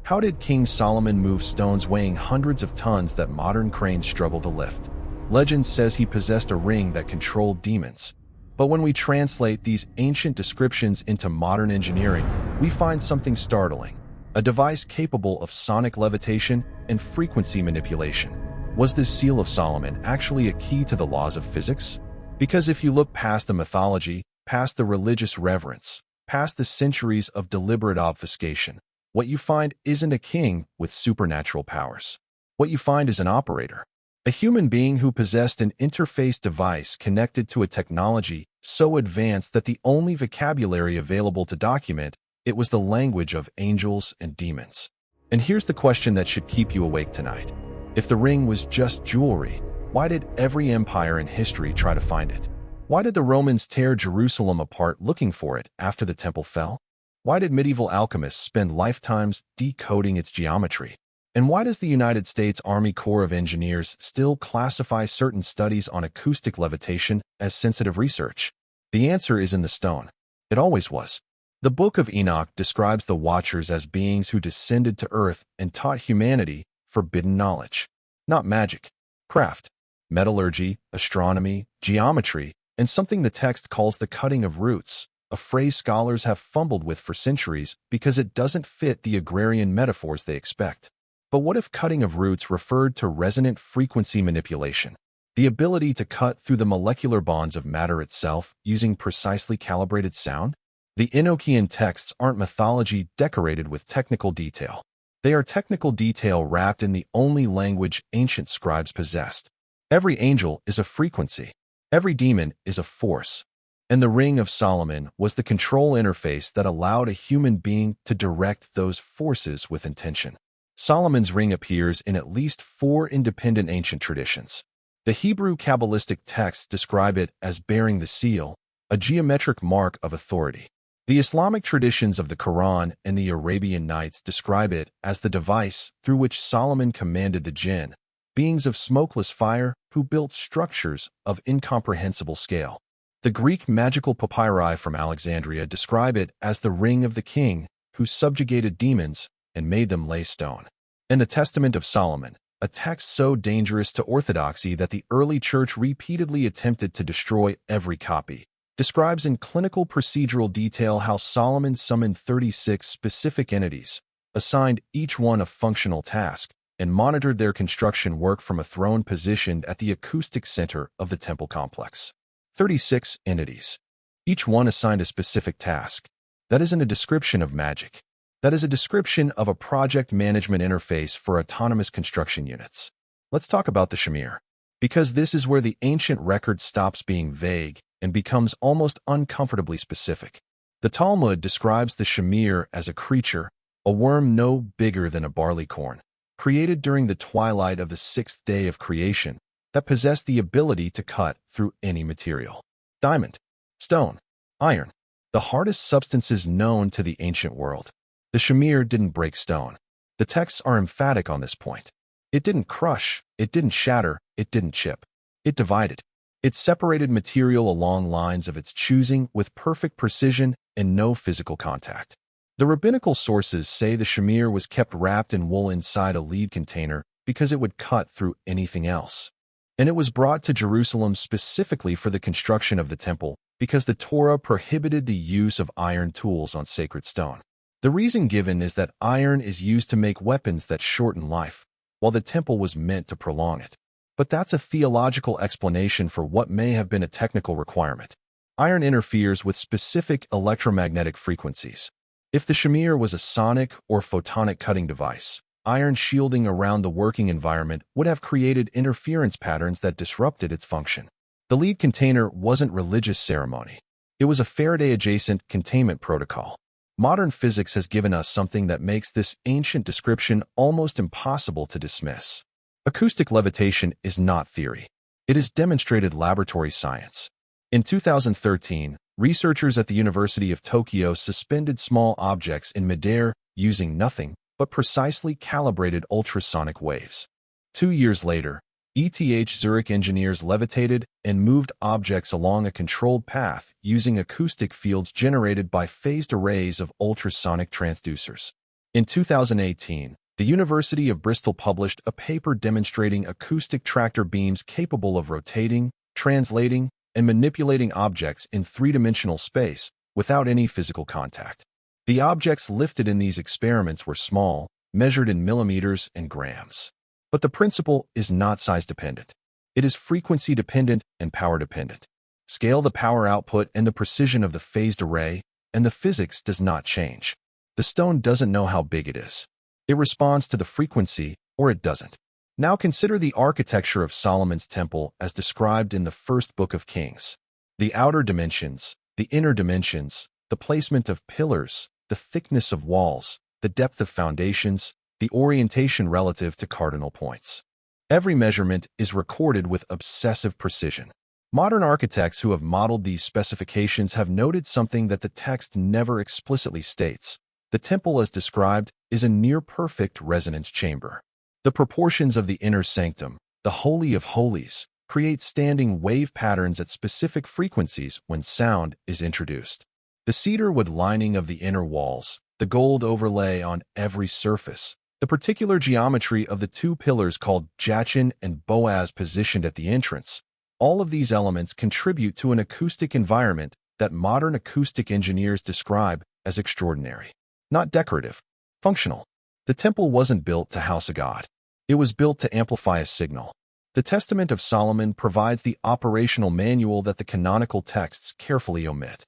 How did King Solomon move stones weighing hundreds of tons that modern cranes struggle to lift? Legend says he possessed a ring that controlled demons. But when we translate these ancient descriptions into modern engineering, we find something startling: a device capable of sonic levitation and frequency manipulation. Was this seal of Solomon actually a key to the laws of physics? Because if you look past the mythology, past the religious reverence, past the centuries of deliberate obfuscation, what you find isn't a king with supernatural powers. What you find is an operator, a human being who possessed an interface device connected to a technology so advanced that the only vocabulary available to document it was the language of angels and demons. And here's the question that should keep you awake tonight. If the ring was just jewelry, why did every empire in history try to find it? Why did the Romans tear Jerusalem apart looking for it after the temple fell? Why did medieval alchemists spend lifetimes decoding its geometry? And why does the United States Army Corps of Engineers still classify certain studies on acoustic levitation as sensitive research? The answer is in the stone. It always was. The Book of Enoch describes the Watchers as beings who descended to earth and taught humanity forbidden knowledge. Not magic, craft, metallurgy, astronomy, geometry, and something the text calls the cutting of roots, a phrase scholars have fumbled with for centuries because it doesn't fit the agrarian metaphors they expect. But what if cutting of roots referred to resonant frequency manipulation, the ability to cut through the molecular bonds of matter itself using precisely calibrated sound? The Enochian texts aren't mythology decorated with technical detail. They are technical detail wrapped in the only language ancient scribes possessed. Every angel is a frequency. Every demon is a force. And the Ring of Solomon was the control interface that allowed a human being to direct those forces with intention. Solomon's ring appears in at least 4 independent ancient traditions. The Hebrew Kabbalistic texts describe it as bearing the seal, a geometric mark of authority. The Islamic traditions of the Quran and the Arabian Nights describe it as the device through which Solomon commanded the jinn, beings of smokeless fire who built structures of incomprehensible scale. The Greek magical papyri from Alexandria describe it as the ring of the king who subjugated demons and made them lay stone. And the Testament of Solomon, a text so dangerous to orthodoxy that the early church repeatedly attempted to destroy every copy, describes in clinical procedural detail how Solomon summoned 36 specific entities, assigned each one a functional task, and monitored their construction work from a throne positioned at the acoustic center of the temple complex. 36 entities, each one assigned a specific task. That isn't a description of magic. That is a description of a project management interface for autonomous construction units. Let's talk about the Shamir, because this is where the ancient record stops being vague and becomes almost uncomfortably specific. The Talmud describes the Shamir as a creature, a worm no bigger than a barleycorn, created during the twilight of the 6th day of creation, that possessed the ability to cut through any material. Diamond, stone, iron, the hardest substances known to the ancient world. The Shamir didn't break stone. The texts are emphatic on this point. It didn't crush, it didn't shatter, it didn't chip. It divided. It separated material along lines of its choosing with perfect precision and no physical contact. The rabbinical sources say the Shamir was kept wrapped in wool inside a lead container because it would cut through anything else. And it was brought to Jerusalem specifically for the construction of the temple because the Torah prohibited the use of iron tools on sacred stone. The reason given is that iron is used to make weapons that shorten life, while the temple was meant to prolong it. But that's a theological explanation for what may have been a technical requirement. Iron interferes with specific electromagnetic frequencies. If the Shamir was a sonic or photonic cutting device, iron shielding around the working environment would have created interference patterns that disrupted its function. The lead container wasn't religious ceremony. It was a Faraday-adjacent containment protocol. Modern physics has given us something that makes this ancient description almost impossible to dismiss. Acoustic levitation is not theory. It is demonstrated laboratory science. In 2013, researchers at the University of Tokyo suspended small objects in midair using nothing but precisely calibrated ultrasonic waves. 2 years later, ETH Zurich engineers levitated and moved objects along a controlled path using acoustic fields generated by phased arrays of ultrasonic transducers. In 2018, the University of Bristol published a paper demonstrating acoustic tractor beams capable of rotating, translating, and manipulating objects in three-dimensional space without any physical contact. The objects lifted in these experiments were small, measured in millimeters and grams. But the principle is not size-dependent. It is frequency-dependent and power-dependent. Scale the power output and the precision of the phased array, and the physics does not change. The stone doesn't know how big it is. It responds to the frequency, or it doesn't. Now consider the architecture of Solomon's temple as described in the first book of Kings. The outer dimensions, the inner dimensions, the placement of pillars, the thickness of walls, the depth of foundations, the orientation relative to cardinal points. Every measurement is recorded with obsessive precision. Modern architects who have modeled these specifications have noted something that the text never explicitly states. The temple as described is a near-perfect resonance chamber. The proportions of the inner sanctum, the Holy of Holies, create standing wave patterns at specific frequencies when sound is introduced. The cedar wood lining of the inner walls, the gold overlay on every surface, the particular geometry of the two pillars called Jachin and Boaz positioned at the entrance, all of these elements contribute to an acoustic environment that modern acoustic engineers describe as extraordinary. Not decorative, functional. The temple wasn't built to house a god. It was built to amplify a signal. The Testament of Solomon provides the operational manual that the canonical texts carefully omit.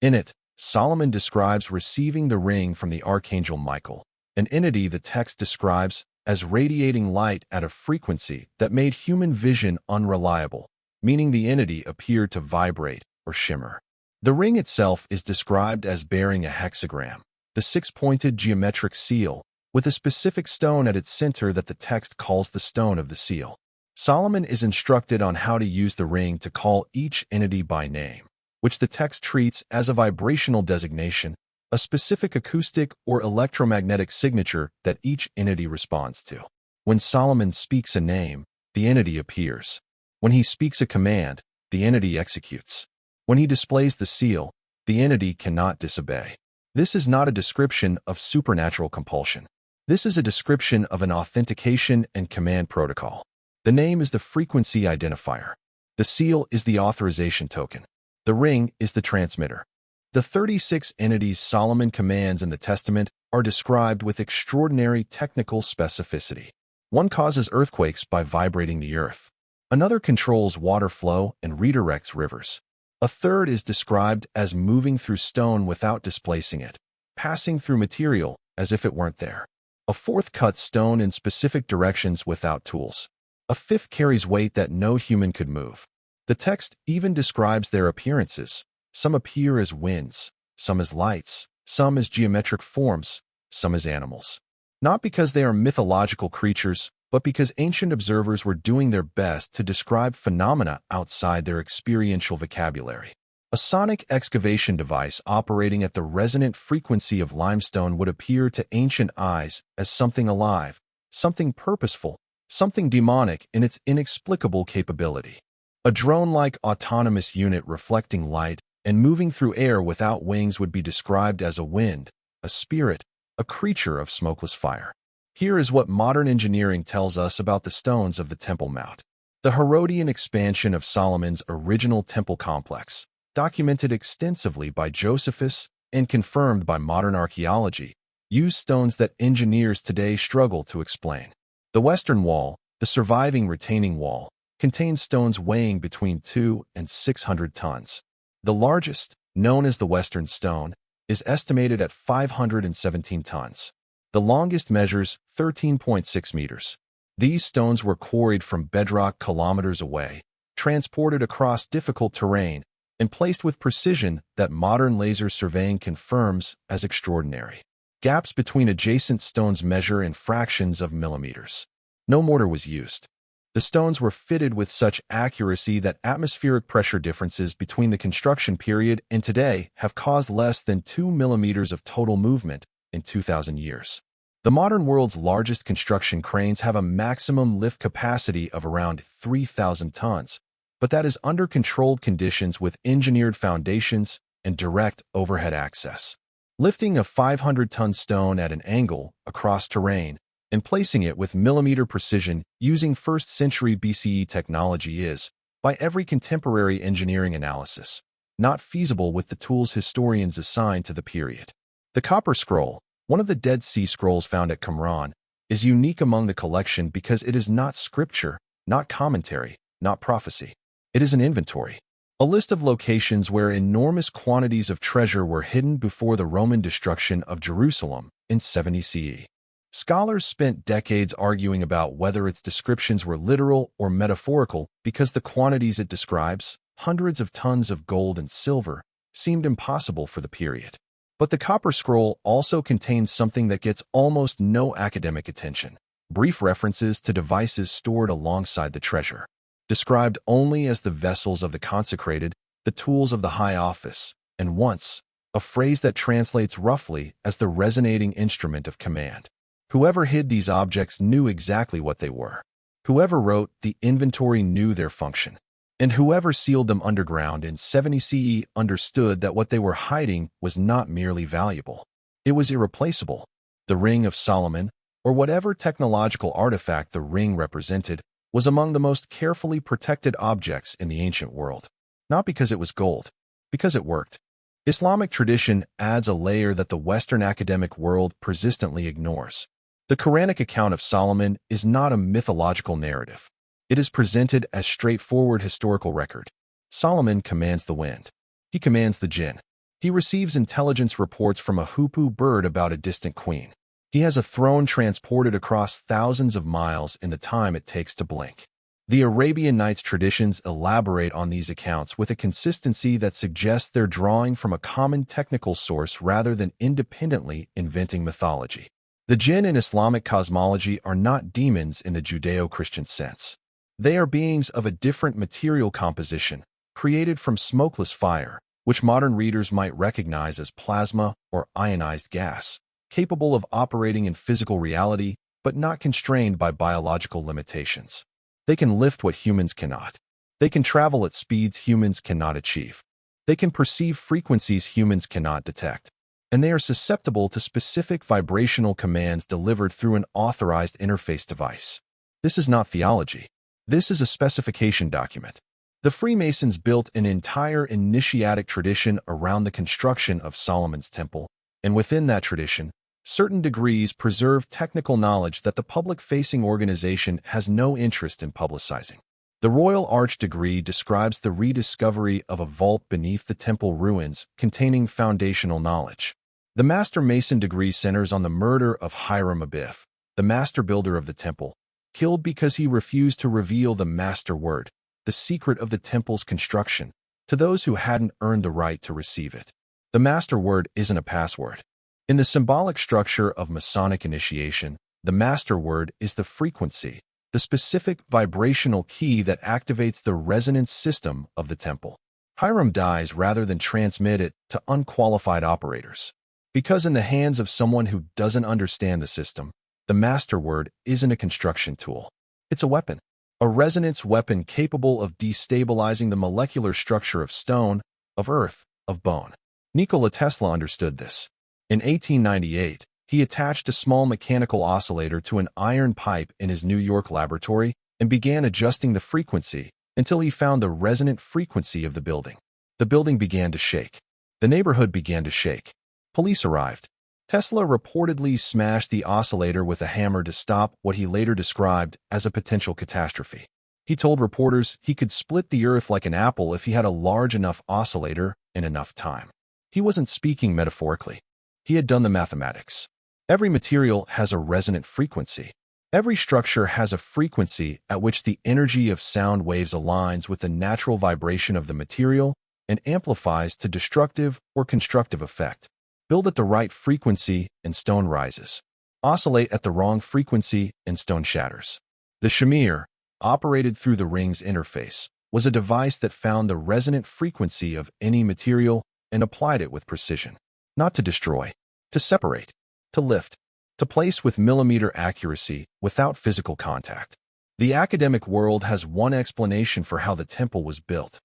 In it, Solomon describes receiving the ring from the archangel Michael, an entity the text describes as radiating light at a frequency that made human vision unreliable, meaning the entity appeared to vibrate or shimmer. The ring itself is described as bearing a hexagram, the six-pointed geometric seal, with a specific stone at its center that the text calls the stone of the seal. Solomon is instructed on how to use the ring to call each entity by name, which the text treats as a vibrational designation, a specific acoustic or electromagnetic signature that each entity responds to. When Solomon speaks a name, the entity appears. When he speaks a command, the entity executes. When he displays the seal, the entity cannot disobey. This is not a description of supernatural compulsion. This is a description of an authentication and command protocol. The name is the frequency identifier. The seal is the authorization token. The ring is the transmitter. The 36 entities Solomon commands in the Testament are described with extraordinary technical specificity. One causes earthquakes by vibrating the earth. Another controls water flow and redirects rivers. A third is described as moving through stone without displacing it, passing through material as if it weren't there. A fourth cuts stone in specific directions without tools. A fifth carries weight that no human could move. The text even describes their appearances. Some appear as winds, some as lights, some as geometric forms, some as animals. Not because they are mythological creatures, but because ancient observers were doing their best to describe phenomena outside their experiential vocabulary. A sonic excavation device operating at the resonant frequency of limestone would appear to ancient eyes as something alive, something purposeful, something demonic in its inexplicable capability. A drone-like autonomous unit reflecting light and moving through air without wings would be described as a wind, a spirit, a creature of smokeless fire. Here is what modern engineering tells us about the stones of the Temple Mount. The Herodian expansion of Solomon's original temple complex, documented extensively by Josephus and confirmed by modern archaeology, used stones that engineers today struggle to explain. The western wall, the surviving retaining wall, contains stones weighing between 200 and 600 tons. The largest, known as the Western Stone, is estimated at 517 tons. The longest measures 13.6 meters. These stones were quarried from bedrock kilometers away, transported across difficult terrain, and placed with precision that modern laser surveying confirms as extraordinary. Gaps between adjacent stones measure in fractions of millimeters. No mortar was used. The stones were fitted with such accuracy that atmospheric pressure differences between the construction period and today have caused less than 2 millimeters of total movement in 2,000 years. The modern world's largest construction cranes have a maximum lift capacity of around 3,000 tons, but that is under controlled conditions with engineered foundations and direct overhead access. Lifting a 500-ton stone at an angle across terrain and placing it with millimeter precision using 1st century BCE technology is, by every contemporary engineering analysis, not feasible with the tools historians assign to the period. The Copper Scroll, one of the Dead Sea Scrolls found at Qumran, is unique among the collection because it is not scripture, not commentary, not prophecy. It is an inventory, a list of locations where enormous quantities of treasure were hidden before the Roman destruction of Jerusalem in 70 CE. Scholars spent decades arguing about whether its descriptions were literal or metaphorical because the quantities it describes, hundreds of tons of gold and silver, seemed impossible for the period. But the Copper Scroll also contains something that gets almost no academic attention: brief references to devices stored alongside the treasure, described only as the vessels of the consecrated, the tools of the high office, and once, a phrase that translates roughly as the resonating instrument of command. Whoever hid these objects knew exactly what they were. Whoever wrote the inventory knew their function. And whoever sealed them underground in 70 CE understood that what they were hiding was not merely valuable. It was irreplaceable. The Ring of Solomon, or whatever technological artifact the ring represented, was among the most carefully protected objects in the ancient world. Not because it was gold, because it worked. Islamic tradition adds a layer that the Western academic world persistently ignores. The Quranic account of Solomon is not a mythological narrative. It is presented as straightforward historical record. Solomon commands the wind. He commands the jinn. He receives intelligence reports from a hoopoe bird about a distant queen. He has a throne transported across thousands of miles in the time it takes to blink. The Arabian Nights traditions elaborate on these accounts with a consistency that suggests they're drawing from a common technical source rather than independently inventing mythology. The jinn in Islamic cosmology are not demons in the Judeo-Christian sense. They are beings of a different material composition, created from smokeless fire, which modern readers might recognize as plasma or ionized gas, capable of operating in physical reality but not constrained by biological limitations. They can lift what humans cannot. They can travel at speeds humans cannot achieve. They can perceive frequencies humans cannot detect. And they are susceptible to specific vibrational commands delivered through an authorized interface device. This is not theology. This is a specification document. The Freemasons built an entire initiatic tradition around the construction of Solomon's temple, and within that tradition, certain degrees preserve technical knowledge that the public-facing organization has no interest in publicizing. The Royal Arch degree describes the rediscovery of a vault beneath the temple ruins containing foundational knowledge. The Master Mason degree centers on the murder of Hiram Abiff, the master builder of the temple, killed because he refused to reveal the master word, the secret of the temple's construction, to those who hadn't earned the right to receive it. The master word isn't a password. In the symbolic structure of Masonic initiation, the master word is the frequency, the specific vibrational key that activates the resonance system of the temple. Hiram dies rather than transmit it to unqualified operators. Because in the hands of someone who doesn't understand the system, the master word isn't a construction tool. It's a weapon. A resonance weapon capable of destabilizing the molecular structure of stone, of earth, of bone. Nikola Tesla understood this. In 1898, he attached a small mechanical oscillator to an iron pipe in his New York laboratory and began adjusting the frequency until he found the resonant frequency of the building. The building began to shake. The neighborhood began to shake. Police arrived. Tesla reportedly smashed the oscillator with a hammer to stop what he later described as a potential catastrophe. He told reporters he could split the earth like an apple if he had a large enough oscillator in enough time. He wasn't speaking metaphorically. He had done the mathematics. Every material has a resonant frequency. Every structure has a frequency at which the energy of sound waves aligns with the natural vibration of the material and amplifies to destructive or constructive effect. Build at the right frequency and stone rises. Oscillate at the wrong frequency and stone shatters. The Shamir, operated through the ring's interface, was a device that found the resonant frequency of any material and applied it with precision. Not to destroy, to separate, to lift, to place with millimeter accuracy without physical contact. The academic world has one explanation for how the temple was built: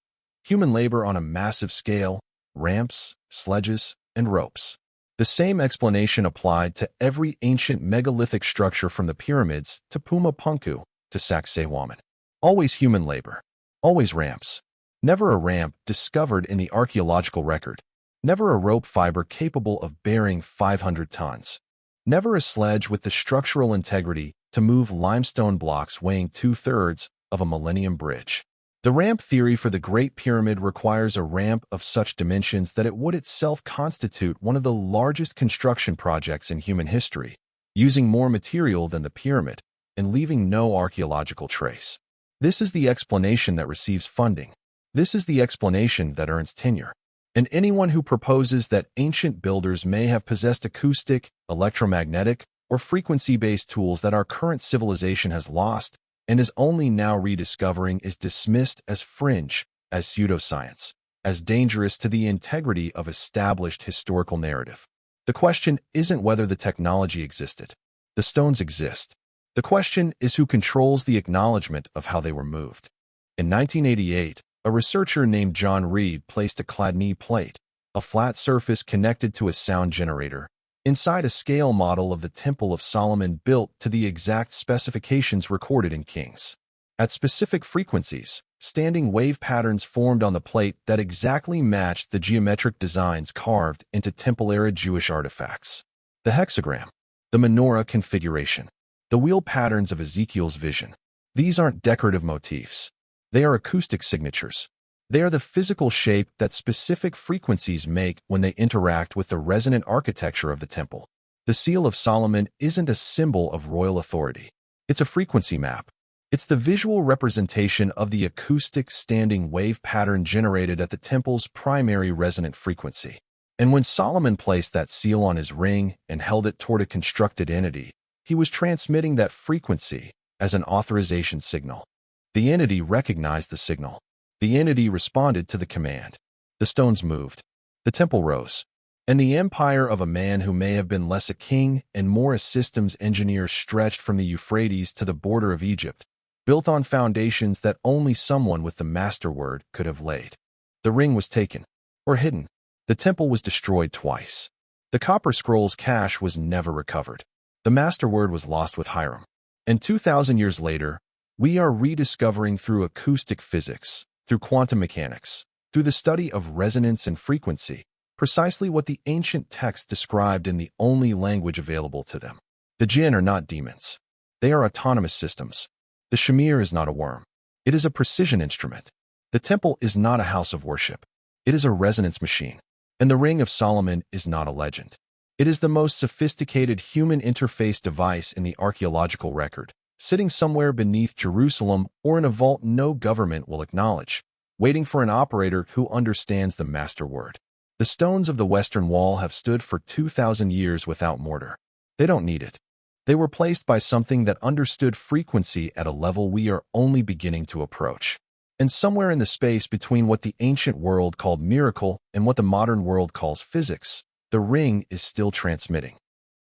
human labor on a massive scale, ramps, sledges, and ropes. The same explanation applied to every ancient megalithic structure from the pyramids to Puma Punku to Sacsayhuaman. Always human labor. Always ramps. Never a ramp discovered in the archaeological record. Never a rope fiber capable of bearing 500 tons. Never a sledge with the structural integrity to move limestone blocks weighing 2/3 of a millennium bridge. The ramp theory for the Great Pyramid requires a ramp of such dimensions that it would itself constitute one of the largest construction projects in human history, using more material than the pyramid and leaving no archaeological trace. This is the explanation that receives funding. This is the explanation that earns tenure. And anyone who proposes that ancient builders may have possessed acoustic, electromagnetic, or frequency-based tools that our current civilization has lost and is only now rediscovering is dismissed as fringe, as pseudoscience, as dangerous to the integrity of established historical narrative. The question isn't whether the technology existed. The stones exist. The question is who controls the acknowledgement of how they were moved. In 1988, a researcher named John Reed placed a Chladni plate, a flat surface connected to a sound generator, inside a scale model of the Temple of Solomon built to the exact specifications recorded in Kings. At specific frequencies, standing wave patterns formed on the plate that exactly matched the geometric designs carved into Temple-era Jewish artifacts. The hexagram, the menorah configuration, the wheel patterns of Ezekiel's vision. These aren't decorative motifs. They are acoustic signatures. They are the physical shape that specific frequencies make when they interact with the resonant architecture of the temple. The Seal of Solomon isn't a symbol of royal authority. It's a frequency map. It's the visual representation of the acoustic standing wave pattern generated at the temple's primary resonant frequency. And when Solomon placed that seal on his ring and held it toward a constructed entity, he was transmitting that frequency as an authorization signal. The entity recognized the signal. The entity responded to the command. The stones moved. The temple rose. And the empire of a man who may have been less a king and more a systems engineer stretched from the Euphrates to the border of Egypt, built on foundations that only someone with the master word could have laid. The ring was taken, or hidden. The temple was destroyed twice. The copper scroll's cache was never recovered. The master word was lost with Hiram. And 2,000 years later, we are rediscovering through acoustic physics, through quantum mechanics, through the study of resonance and frequency, precisely what the ancient texts described in the only language available to them. The jinn are not demons. They are autonomous systems. The Shamir is not a worm. It is a precision instrument. The temple is not a house of worship. It is a resonance machine. And the Ring of Solomon is not a legend. It is the most sophisticated human interface device in the archaeological record, sitting somewhere beneath Jerusalem or in a vault no government will acknowledge, waiting for an operator who understands the master word. The stones of the Western Wall have stood for 2,000 years without mortar. They don't need it. They were placed by something that understood frequency at a level we are only beginning to approach. And somewhere in the space between what the ancient world called miracle and what the modern world calls physics, the ring is still transmitting.